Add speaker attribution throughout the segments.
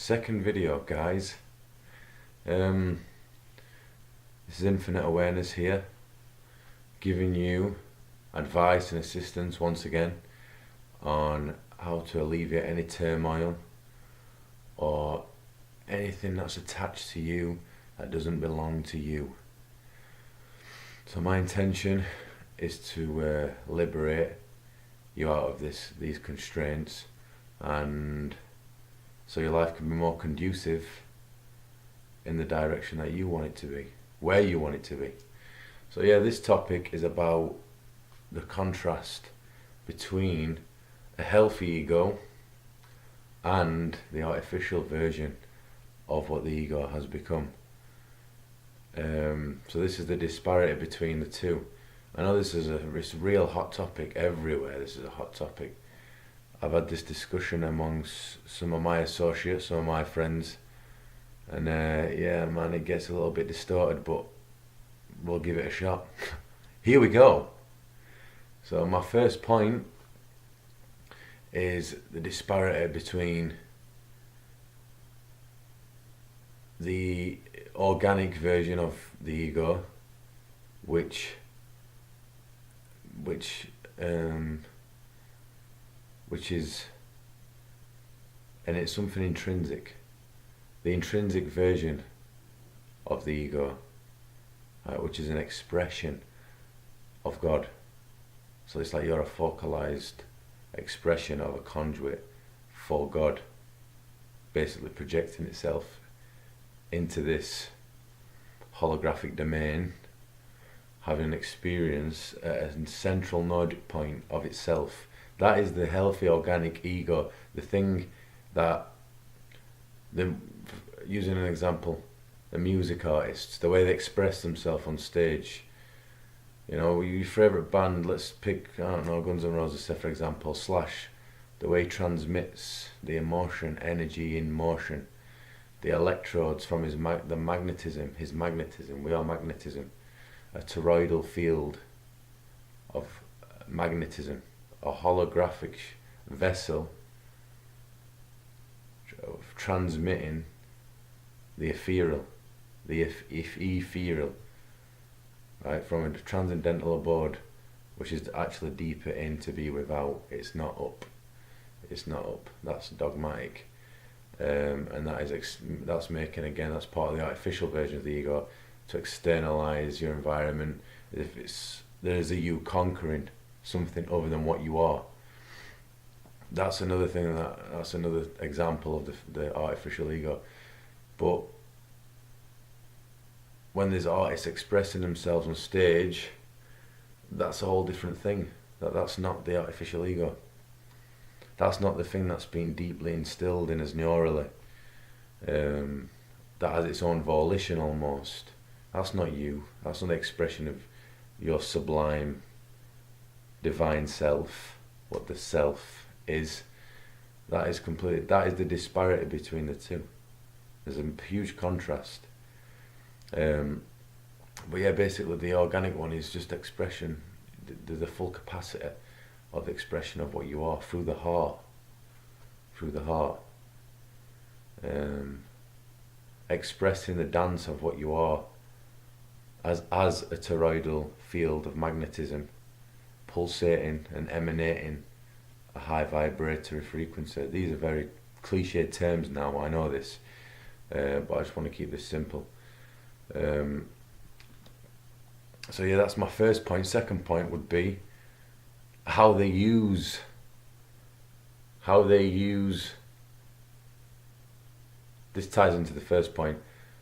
Speaker 1: Second video, guys. This is Infinite Awareness here, giving you advice and assistance once again on how to alleviate any turmoil or anything that's attached to you that doesn't belong to you. So my intention is to liberate you out of these constraints, and so your life can be more conducive in the direction that you want it to be, where you want it to be. So yeah, this topic is about the contrast between a healthy ego and the artificial version of what the ego has become. So this is the disparity between the two. I know this is a real hot topic everywhere. This is a hot topic. I've had this discussion amongst some of my associates, some of my friends, and yeah, man, it gets a little bit distorted, but we'll give it a shot. Here we go. So my first point is the disparity between the organic version of the ego, which is, and it's something intrinsic, the intrinsic version of the ego, which is an expression of God. So it's like you're a focalized expression of a conduit for God, basically projecting itself into this holographic domain, having an experience at a central node point of itself. That is the healthy organic ego, the thing that, using an example, the music artists, the way they express themselves on stage. You know, your favourite band, let's pick, I don't know, Guns N' Roses, say for example, Slash, the way he transmits the emotion, energy in motion, the electrodes from his magnetism, we are magnetism, a toroidal field of magnetism, a holographic vessel of transmitting the ethereal, right, from a transcendental abode, which is actually deeper in to be without. It's not up. That's dogmatic, and that's making, again, that's part of the artificial version of the ego, to externalize your environment. If there is a you conquering something other than what you are. That's another thing, that's another example of the artificial ego. But when there's artists expressing themselves on stage, that's a whole different thing. That's not the artificial ego. That's not the thing that's been deeply instilled in us neurally. That has its own volition almost. That's not you. That's not the expression of your sublime divine self, what the self is. That is the disparity between the two. There's a huge contrast. But yeah, basically the organic one is just expression, the full capacity of expression of what you are through the heart. Expressing the dance of what you are as a toroidal field of magnetism, pulsating and emanating a high vibratory frequency. These are very cliched terms now, I know this, but I just want to keep this simple. So yeah, that's my first point. Second point would be how they use this ties into the first point,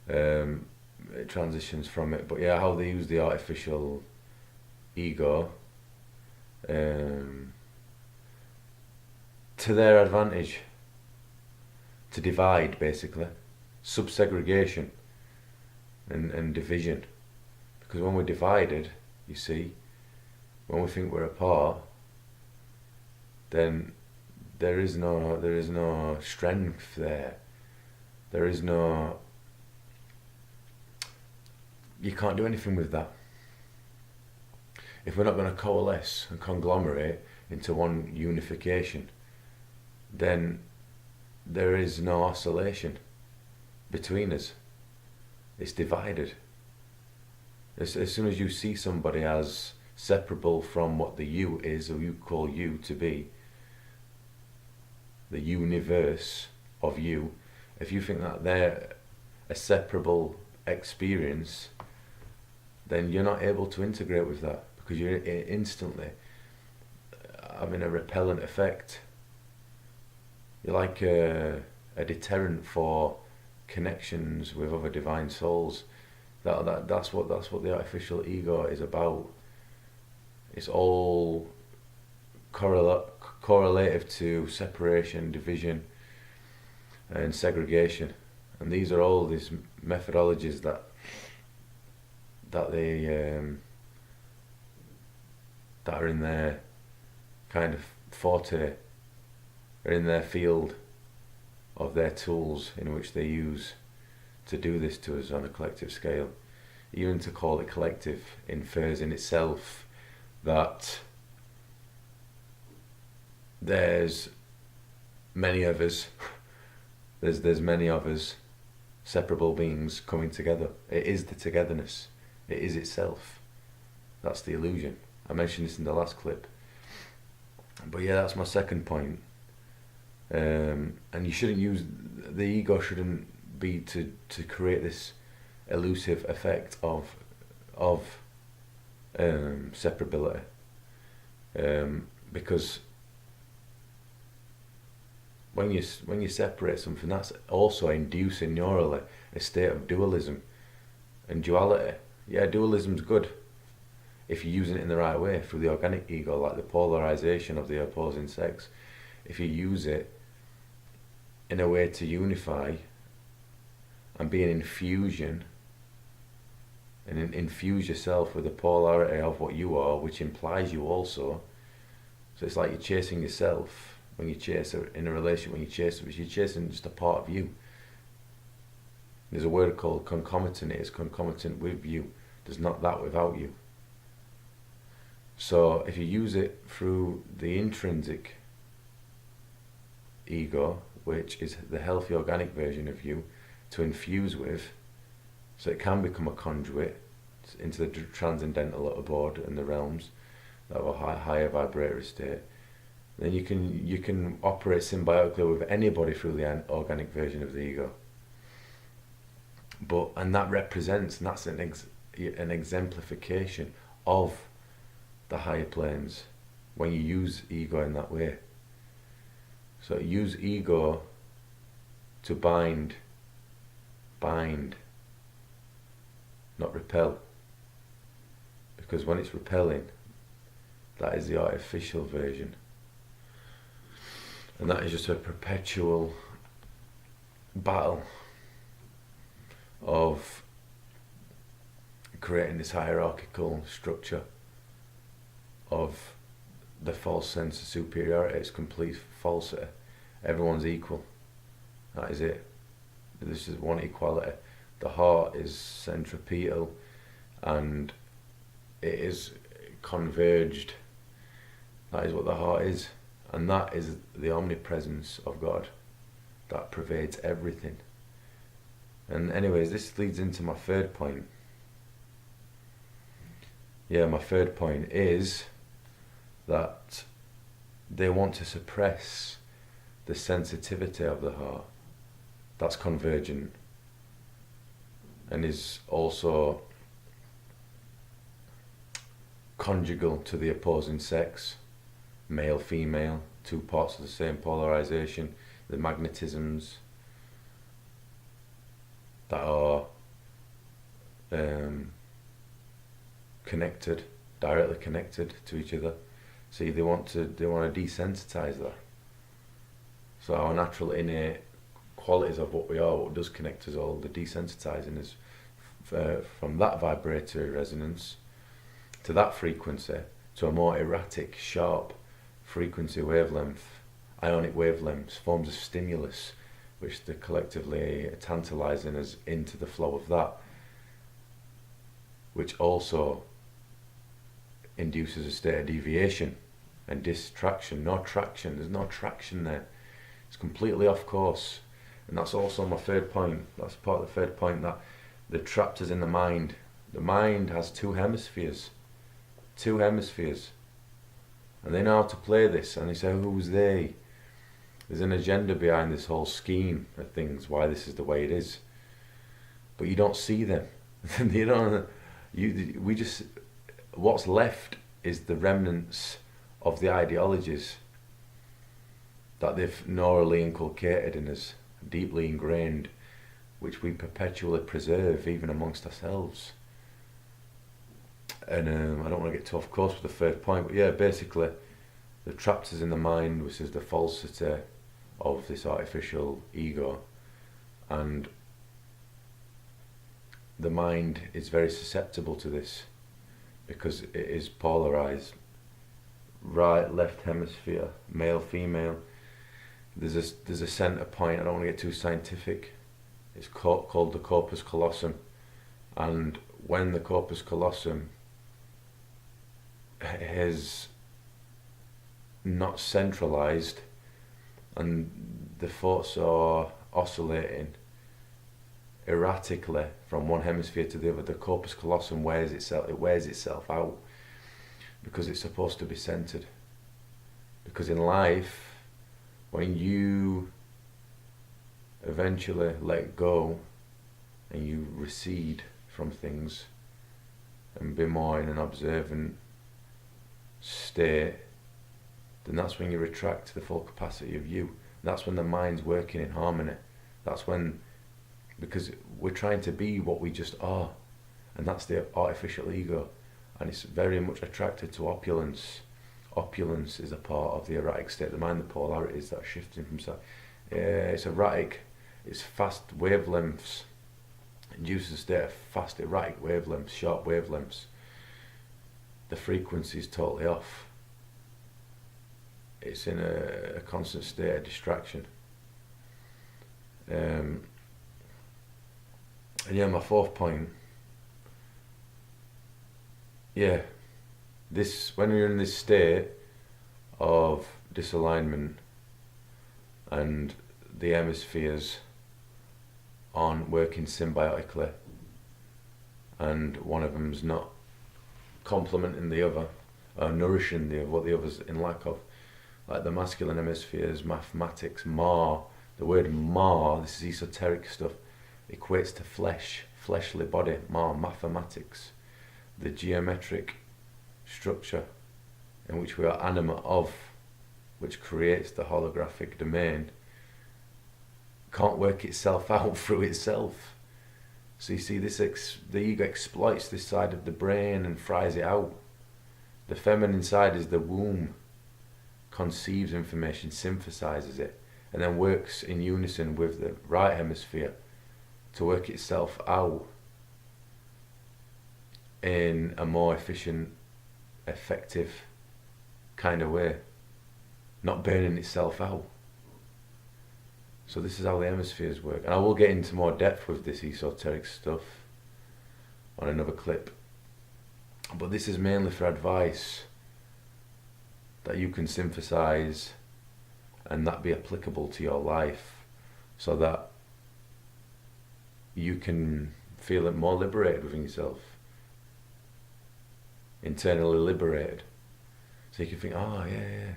Speaker 1: it transitions from it, but yeah, how they use the artificial ego to their advantage, to divide, basically, subsegregation and division. Because when we're divided, you see, when we think we're apart, then there is no strength there. You can't do anything with that. If we're not going to coalesce and conglomerate into one unification, then there is no oscillation between us. It's divided. As soon as you see somebody as separable from what the you is, or you call you to be, the universe of you, if you think that they're a separable experience, then you're not able to integrate with that, because you're instantly having a repellent effect. You're like a deterrent for connections with other divine souls. That's what the artificial ego is about. It's all correlative to separation, division, and segregation, and these are all these methodologies that they that are in their kind of forte, are in their field of their tools in which they use to do this to us on a collective scale. Even to call it collective infers in itself that there's many of us, there's many of us, separable beings coming together. It is the togetherness. It is itself. That's the illusion. I mentioned this in the last clip. But yeah, that's my second point. And you shouldn't use, the ego shouldn't be to create this elusive effect of separability. Because when you separate something, that's also inducing neurally a state of dualism and duality. Yeah, dualism's good if you're using it in the right way through the organic ego, like the polarization of the opposing sex. If you use it in a way to unify and be an infusion, and infuse yourself with the polarity of what you are, which implies you also. So it's like you're chasing yourself. When you chase in a relationship, when you're chasing just a part of you. There's a word called concomitant. It is concomitant with you. There's not that without you. So if you use it through the intrinsic ego, which is the healthy organic version of you, to infuse with, so it can become a conduit into the transcendental abode and the realms of a higher vibratory state, then you can operate symbiotically with anybody through the organic version of the ego. And that represents, and that's an exemplification of the higher planes when you use ego in that way. So use ego to bind, not repel. Because when it's repelling, that is the artificial version. And that is just a perpetual battle of creating this hierarchical structure of the false sense of superiority. It's complete falsity. Everyone's equal. That is it. This is one equality. The heart is centripetal and it is converged. That is what the heart is. And that is the omnipresence of God that pervades everything. And anyways, this leads into my third point. Yeah, my third point is that they want to suppress the sensitivity of the heart. That's convergent and is also conjugal to the opposing sex, male, female, two parts of the same polarization, the magnetisms that are connected, directly connected to each other. See, they want to desensitize that. So our natural innate qualities of what we are, what does connect us all, the desensitizing is from that vibratory resonance to that frequency to a more erratic, sharp frequency wavelength, ionic wavelengths, forms of stimulus, which they're collectively tantalizing us into the flow of that, which also induces a state of deviation and distraction. No traction, there's no traction there. It's completely off course. And that's also my third point. That's part of the third point, that the trapped us in the mind. The mind has two hemispheres. Two hemispheres. And they know how to play this. And they say, who's they? There's an agenda behind this whole scheme of things, why this is the way it is. But you don't see them. You don't. We just. What's left is the remnants of the ideologies that they've neurally inculcated in us, deeply ingrained, which we perpetually preserve even amongst ourselves. And I don't want to get too off course with the third point, but yeah, basically, the trapped us in the mind, which is the falsity of this artificial ego, and the mind is very susceptible to this because it is polarized. Right, left hemisphere, male, female. There's a center point. I don't want to get too scientific. It's called the corpus callosum, and when the corpus callosum is not centralized and the thoughts are oscillating erratically from one hemisphere to the other, the corpus callosum wears itself out, because it's supposed to be centered. Because in life, when you eventually let go and you recede from things and be more in an observant state, then that's when you retract to the full capacity of you. That's when the mind's working in harmony. That's when, because we're trying to be what we just are, and that's the artificial ego, and it's very much attracted to opulence. Opulence is a part of the erratic state of the mind, the polarities that are shifting from side. It's erratic, it's fast wavelengths, induces a state of fast erratic wavelengths, sharp wavelengths. The frequency is totally off. It's in a constant state of distraction. And yeah, my fourth point. Yeah, this, when you're in this state of disalignment and the hemispheres aren't working symbiotically, and one of them's not complementing the other, nourishing the other, what the other's in lack of. Like the masculine hemispheres, mathematics, Ma, the word Ma, this is esoteric stuff, equates to flesh, fleshly body, Ma, mathematics. The geometric structure in which we are animate of, which creates the holographic domain, can't work itself out through itself. So you see, the ego exploits this side of the brain and fries it out. The feminine side is the womb, conceives information, synthesizes it, and then works in unison with the right hemisphere to work itself out in a more efficient, effective kind of way, not burning itself out. So this is how the hemispheres work. And I will get into more depth with this esoteric stuff on another clip. But this is mainly for advice that you can synthesize and that be applicable to your life, so that you can feel it more liberated within yourself, internally liberated. So you can think, oh yeah.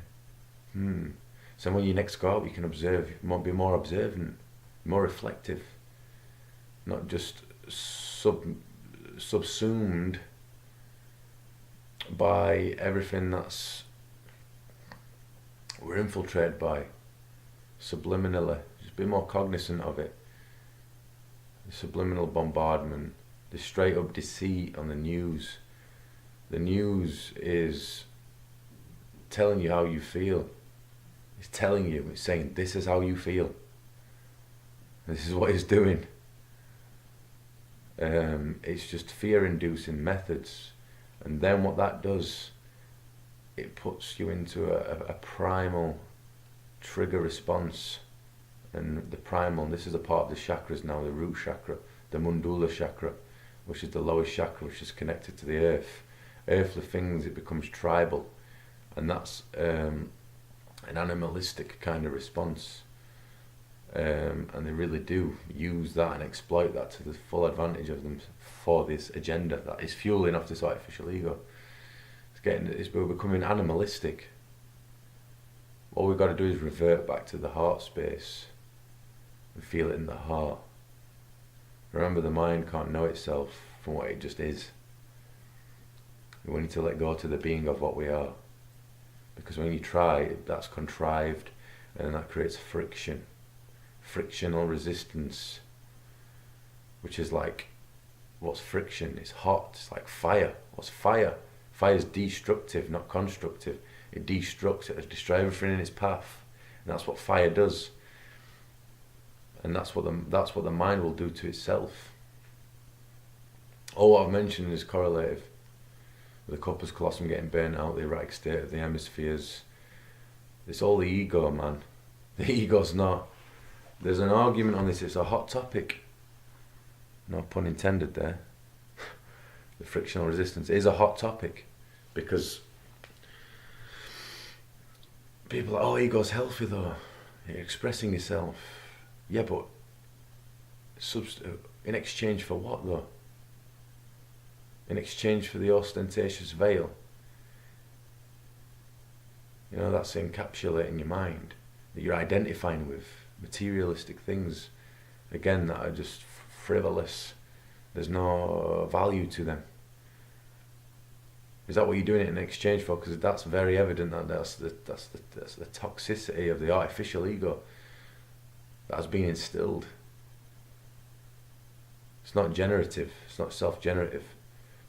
Speaker 1: So when you next go out, you can observe, you might be more observant, more reflective, not just subsumed by everything that's we're infiltrated by, subliminally. Just be more cognizant of it. The subliminal bombardment, the straight up deceit on the news. The news is telling you how you feel. It's telling you, it's saying, this is how you feel. This is what it's doing. It's just fear-inducing methods. And then what that does, it puts you into a primal trigger response. And the primal, this is a part of the chakras now, the root chakra, the Mundula chakra, which is the lowest chakra, which is connected to the earth. Earthly things, it becomes tribal. And that's an animalistic kind of response. And they really do use that and exploit that to the full advantage of them for this agenda that is fueling off this artificial ego. We're becoming animalistic. All we've got to do is revert back to the heart space and feel it in the heart. Remember, the mind can't know itself from what it just is. We need to let go to the being of what we are. Because when you try, that's contrived, and that creates friction. Frictional resistance. Which is like, what's friction? It's hot, it's like fire. What's fire? Fire is destructive, not constructive. It destructs, it destroys everything in its path. And that's what fire does. And that's what the mind will do to itself. All what I've mentioned is correlative with the corpus callosum getting burnt out, the erratic state of the hemispheres. It's all the ego, man. The ego's not. There's an argument on this. It's a hot topic. No pun intended there. The frictional resistance is a hot topic because people are, oh, ego's healthy though. You're expressing yourself. Yeah, but in exchange for what though? In exchange for the ostentatious veil. You know, that's encapsulating your mind, that you're identifying with materialistic things, again, that are just frivolous. There's no value to them. Is that what you're doing it in exchange for? Because that's very evident that that's the toxicity of the artificial ego that has been instilled. It's not generative. It's not self-generative.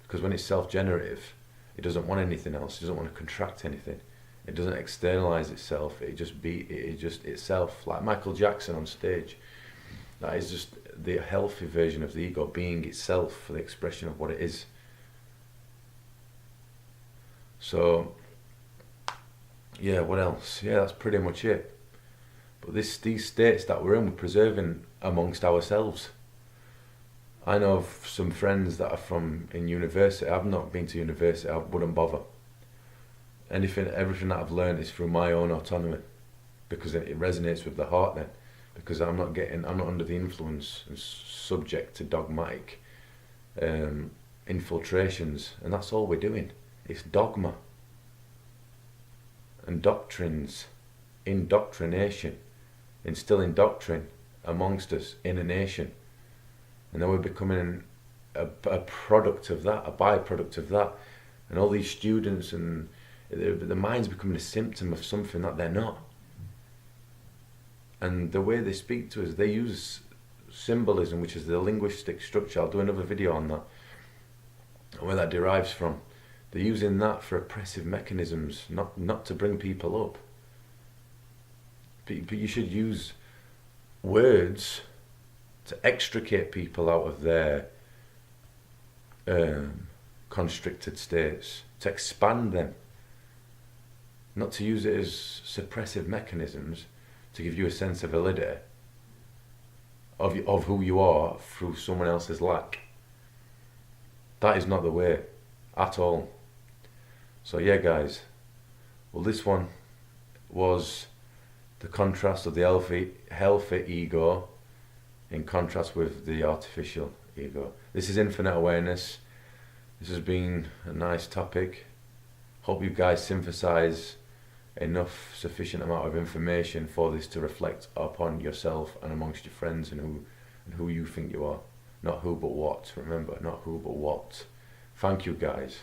Speaker 1: Because when it's self-generative, it doesn't want anything else. It doesn't want to contract anything. It doesn't externalize itself. It just itself. Like Michael Jackson on stage. That is just the healthy version of the ego being itself for the expression of what it is. So, yeah, what else? Yeah, that's pretty much it. But these states that we're in, we're preserving amongst ourselves. I know of some friends that are in university. I've not been to university. I wouldn't bother. Everything that I've learned is through my own autonomy, because it resonates with the heart then. Because I'm not under the influence and subject to dogmatic infiltrations, and that's all we're doing. It's dogma and doctrines, indoctrination, instilling doctrine amongst us in a nation. And then we're becoming a product of that, a byproduct of that. And all these students, and the mind's becoming a symptom of something that they're not. And the way they speak to us, they use symbolism, which is the linguistic structure. I'll do another video on that, where that derives from. They're using that for oppressive mechanisms, not to bring people up. But you should use words to extricate people out of their constricted states, to expand them, not to use it as suppressive mechanisms to give you a sense of validity of who you are through someone else's lack. That is not the way at all. So yeah, guys, well, this one was the contrast of the healthy ego in contrast with the artificial ego. This is infinite awareness. This has been a nice topic. Hope you guys synthesize enough sufficient amount of information for this to reflect upon yourself and amongst your friends and who you think you are. Not who but what. Remember, not who but what. Thank you, guys.